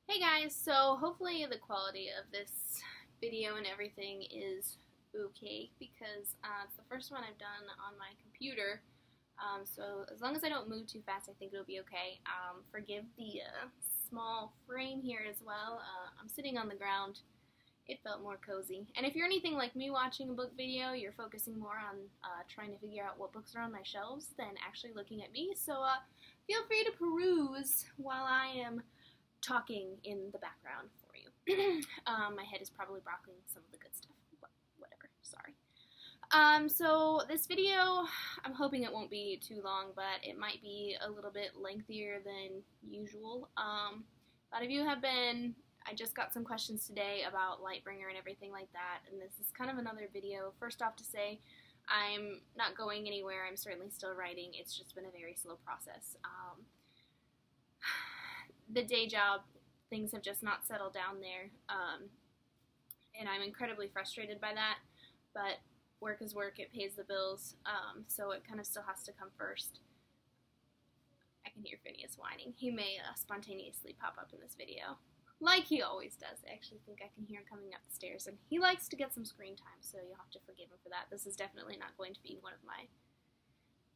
Hey guys, so hopefully the quality of this video and everything is okay because it's the first one I've done on my computer. So as long as I don't move too fast, I think it'll be okay. Forgive the small frame here as well. I'm sitting on the ground. It felt more cozy. And if you're anything like me watching a book video, you're focusing more on trying to figure out what books are on my shelves than actually looking at me. So feel free to peruse while I am talking in the background for you. My head is probably blocking some of the good stuff, but whatever, sorry. So this video, I'm hoping it won't be too long, but it might be a little bit lengthier than usual. A lot of you have been, I just got some questions today about Lightbringer and everything like that, and this is kind of another video. First off to say, I'm not going anywhere, I'm certainly still writing, it's just been a very slow process. The day job, things have just not settled down there, and I'm incredibly frustrated by that, but work is work, it pays the bills, so it kind of still has to come first. I can hear Phineas whining. He may spontaneously pop up in this video, like he always does. I actually think I can hear him coming up the stairs, and he likes to get some screen time, so you'll have to forgive him for that. This is definitely not going to be one of my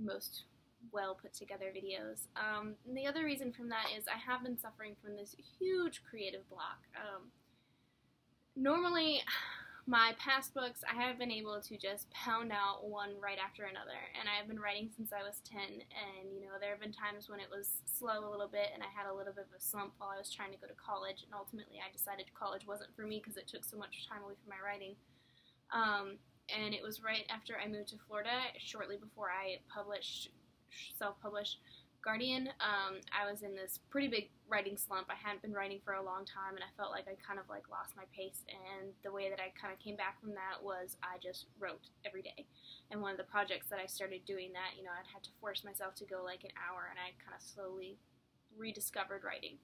most well put together videos. And the other reason from that is I have been suffering from this huge creative block. Normally, my past books, I have been able to just pound out one right after another, and I've been writing since I was 10, and there have been times when it was slow a little bit, and I had a little bit of a slump while I was trying to go to college, and ultimately I decided college wasn't for me because it took so much time away from my writing. And it was right after I moved to Florida, shortly before I self-published Guardian. I was in this pretty big writing slump. I hadn't been writing for a long time, and I felt like I kind of lost my pace, and the way that I kind of came back from that was I just wrote every day. And one of the projects that I started doing that, I'd had to force myself to go an hour, and I kind of slowly rediscovered writing.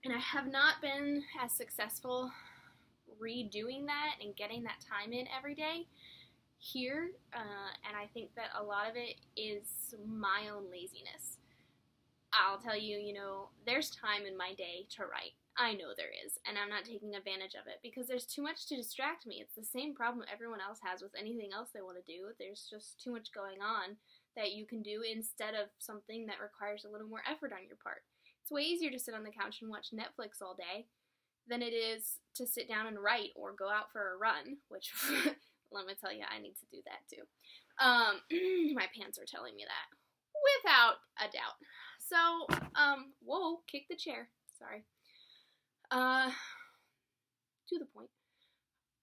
And I have not been as successful redoing that and getting that time in every day here, and I think that a lot of it is my own laziness. I'll tell you, there's time in my day to write. I know there is, and I'm not taking advantage of it because there's too much to distract me. It's the same problem everyone else has with anything else they want to do. There's just too much going on that you can do instead of something that requires a little more effort on your part. It's way easier to sit on the couch and watch Netflix all day than it is to sit down and write or go out for a run, which let me tell you, I need to do that too. My pants are telling me that, without a doubt. So, whoa, kick the chair, sorry. To the point.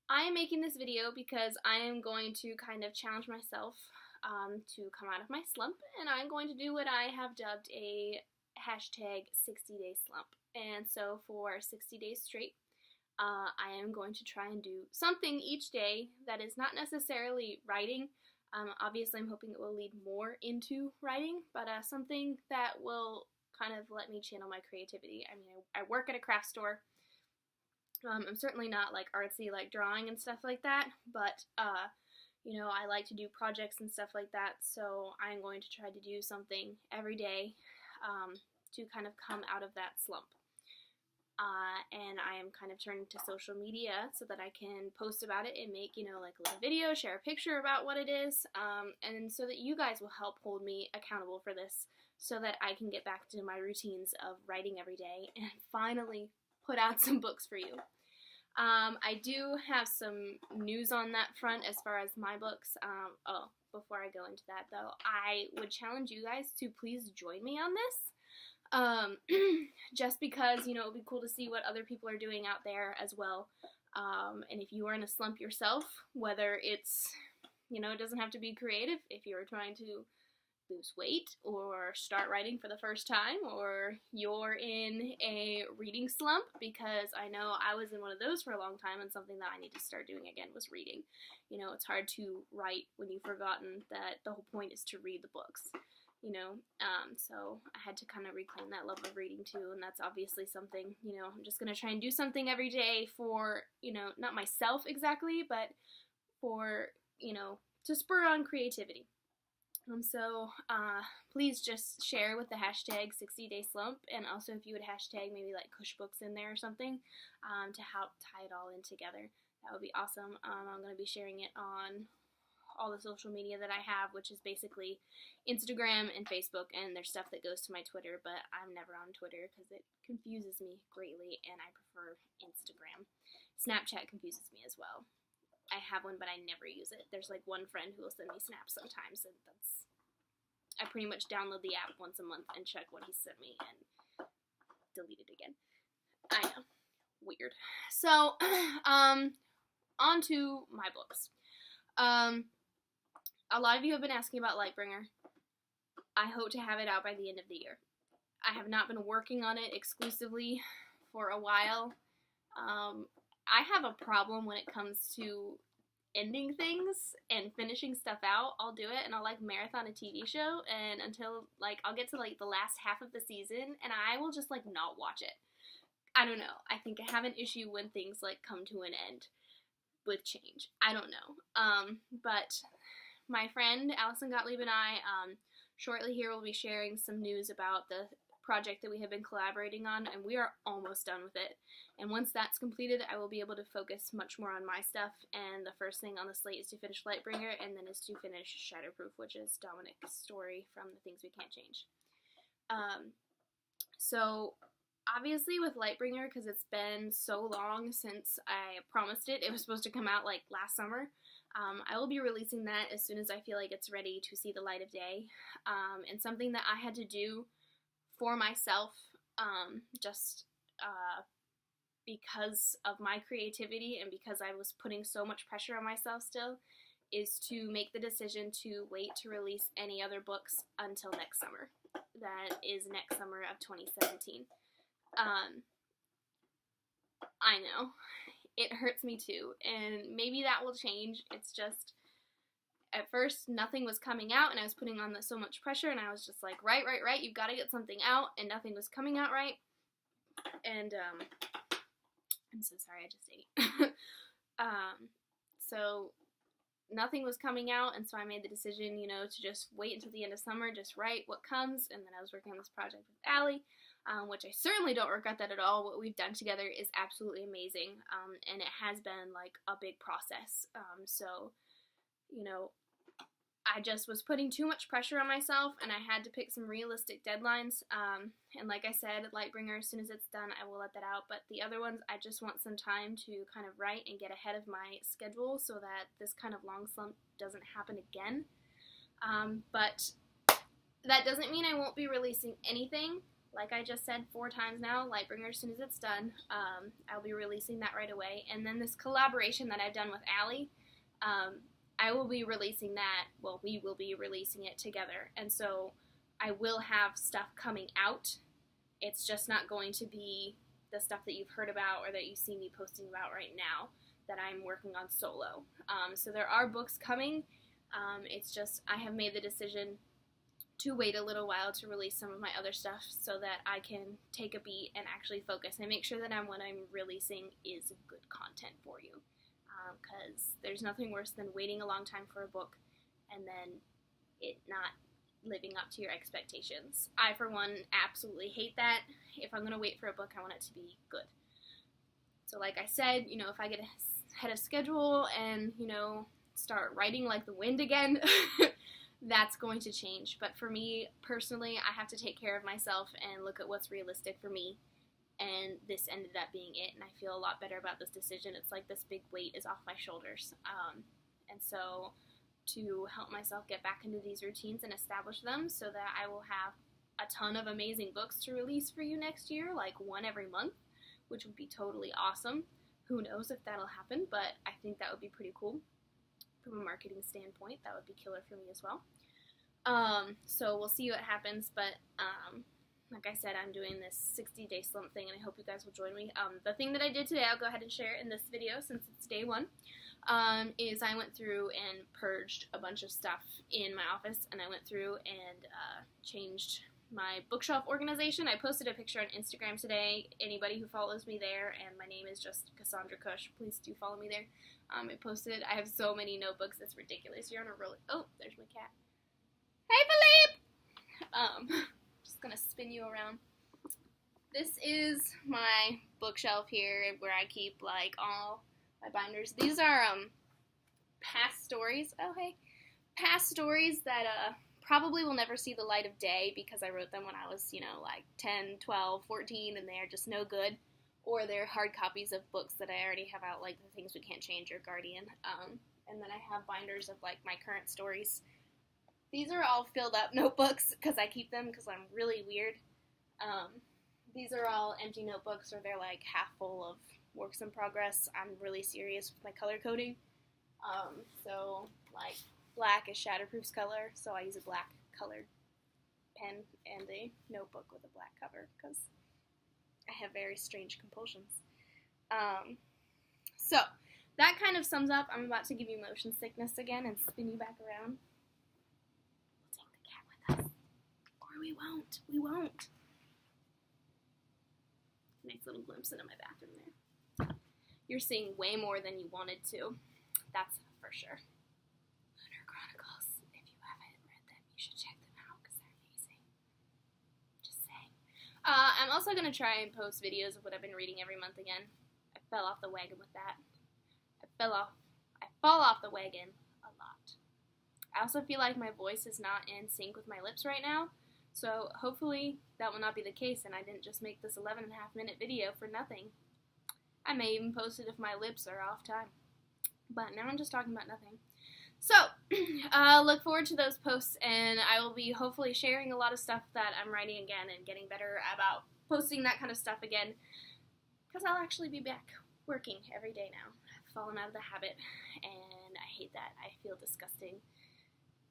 I am making this video because I am going to kind of challenge myself to come out of my slump, and I'm going to do what I have dubbed a hashtag 60-day slump. And so for 60 days straight, I am going to try and do something each day that is not necessarily writing. Obviously, I'm hoping it will lead more into writing, but something that will kind of let me channel my creativity. I mean, I work at a craft store. I'm certainly not artsy, drawing and stuff like that, but I like to do projects and stuff like that, so I'm going to try to do something every day to kind of come out of that slump. And I am kind of turning to social media so that I can post about it and make, a little video, share a picture about what it is, and so that you guys will help hold me accountable for this so that I can get back to my routines of writing every day and finally put out some books for you. I do have some news on that front as far as my books. Before I go into that though, I would challenge you guys to please join me on this. Just because, it would be cool to see what other people are doing out there as well. And if you are in a slump yourself, whether it's, it doesn't have to be creative, if you're trying to lose weight or start writing for the first time, or you're in a reading slump, because I know I was in one of those for a long time, and something that I need to start doing again was reading. It's hard to write when you've forgotten that the whole point is to read the books. So I had to kind of reclaim that love of reading too, and that's obviously something, I'm just going to try and do something every day for, not myself exactly, but for, to spur on creativity. Please just share with the hashtag 60-day slump, and also if you would hashtag maybe like kushbooks in there or something to help tie it all in together. That would be awesome. I'm going to be sharing it on all the social media that I have, which is basically Instagram and Facebook, and there's stuff that goes to my Twitter, but I'm never on Twitter because it confuses me greatly, and I prefer Instagram. Snapchat confuses me as well. I have one, but I never use it. There's like one friend who will send me snaps sometimes, and I pretty much download the app once a month and check what he sent me and delete it again. I know. Weird. So, on to my books. A lot of you have been asking about Lightbringer. I hope to have it out by the end of the year. I have not been working on it exclusively for a while. I have a problem when it comes to ending things and finishing stuff out. I'll do it and I'll like marathon a TV show, and until like I'll get to like the last half of the season and I will just like not watch it. I don't know. I think I have an issue when things like come to an end with change. I don't know. But my friend Allison Gottlieb and I shortly here will be sharing some news about the project that we have been collaborating on, and we are almost done with it. And once that's completed, I will be able to focus much more on my stuff, and the first thing on the slate is to finish Lightbringer, and then is to finish Shatterproof, which is Dominic's story from The Things We Can't Change. So obviously with Lightbringer, because it's been so long since I promised it was supposed to come out like last summer, I will be releasing that as soon as I feel like it's ready to see the light of day. And something that I had to do for myself, because of my creativity and because I was putting so much pressure on myself still, is to make the decision to wait to release any other books until next summer. That is next summer of 2017. I know. It hurts me too, and maybe that will change. It's just, at first, nothing was coming out, and I was putting on so much pressure, and I was just like, right, you've got to get something out, and nothing was coming out right. And, I'm so sorry, I just ate. So, nothing was coming out, and so I made the decision, to just wait until the end of summer, just write what comes, and then I was working on this project with Allie, which I certainly don't regret that at all. What we've done together is absolutely amazing, and it has been, like, a big process. So, I just was putting too much pressure on myself, and I had to pick some realistic deadlines, and like I said, Lightbringer, as soon as it's done, I will let that out, but the other ones, I just want some time to kind of write and get ahead of my schedule so that this kind of long slump doesn't happen again. But that doesn't mean I won't be releasing anything. Like I just said 4 times now, Lightbringer, as soon as it's done, I'll be releasing that right away. And then this collaboration that I've done with Allie, I will be releasing that, we will be releasing it together. And so I will have stuff coming out. It's just not going to be the stuff that you've heard about or that you see me posting about right now that I'm working on solo. So there are books coming. It's just I have made the decision to wait a little while to release some of my other stuff so that I can take a beat and actually focus and make sure that what I'm releasing is good content for you. Because there's nothing worse than waiting a long time for a book and then it not living up to your expectations. I, for one, absolutely hate that. If I'm going to wait for a book, I want it to be good. So like I said, if I get ahead of schedule and, start writing like the wind again, that's going to change. But for me, personally, I have to take care of myself and look at what's realistic for me. And this ended up being it, and I feel a lot better about this decision. It's like this big weight is off my shoulders. And so to help myself get back into these routines and establish them so that I will have a ton of amazing books to release for you next year, like one every month, which would be totally awesome. Who knows if that'll happen, but I think that would be pretty cool. From a marketing standpoint, that would be killer for me as well. So we'll see what happens, but like I said, I'm doing this 60-day slump thing, and I hope you guys will join me. The thing that I did today, I'll go ahead and share in this video since it's day one, is I went through and purged a bunch of stuff in my office, and I went through and changed my bookshelf organization. I posted a picture on Instagram today. Anybody who follows me there, and my name is just Cassandra Cush, please do follow me there. I have so many notebooks, it's ridiculous. You're on a roller. Oh, there's my cat. Hey, Philippe! Just gonna spin you around. This is my bookshelf here where I keep, like, all my binders. These are, past stories. Oh, hey. Past stories that, probably will never see the light of day because I wrote them when I was, like 10, 12, 14, and they're just no good. Or they're hard copies of books that I already have out, like The Things We Can't Change or Guardian. And then I have binders of, like, my current stories. These are all filled up notebooks because I keep them because I'm really weird. These are all empty notebooks, or they're, like, half full of works in progress. I'm really serious with my color coding. So, like, black is Shatterproof's color, so I use a black colored pen and a notebook with a black cover because I have very strange compulsions. So, that kind of sums up. I'm about to give you motion sickness again and spin you back around. We'll take the cat with us. Or we won't. We won't. Nice little glimpse into my bathroom there. You're seeing way more than you wanted to. That's for sure. Lunar Chronicles. If you haven't read them, you should check them out because they're amazing. Just saying. I'm also going to try and post videos of what I've been reading every month again. I fell off the wagon with that. I fall off the wagon a lot. I also feel like my voice is not in sync with my lips right now. So hopefully that will not be the case and I didn't just make this 11.5-minute video for nothing. I may even post it if my lips are off time. But now I'm just talking about nothing. So, look forward to those posts, and I will be hopefully sharing a lot of stuff that I'm writing again and getting better about posting that kind of stuff again. Because I'll actually be back working every day now. I've fallen out of the habit, and I hate that. I feel disgusting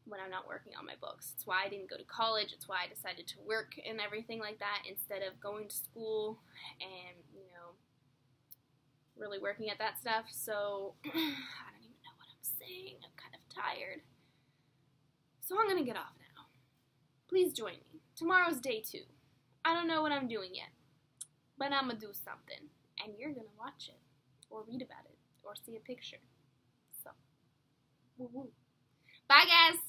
when I'm not working on my books. It's why I didn't go to college. It's why I decided to work and everything like that instead of going to school and, really working at that stuff. So, I don't even know what I'm saying. I'm kind of tired. So I'm going to get off now. Please join me. Tomorrow's day 2. I don't know what I'm doing yet, but I'm going to do something, and you're going to watch it, or read about it, or see a picture. So, woo-woo. Bye, guys!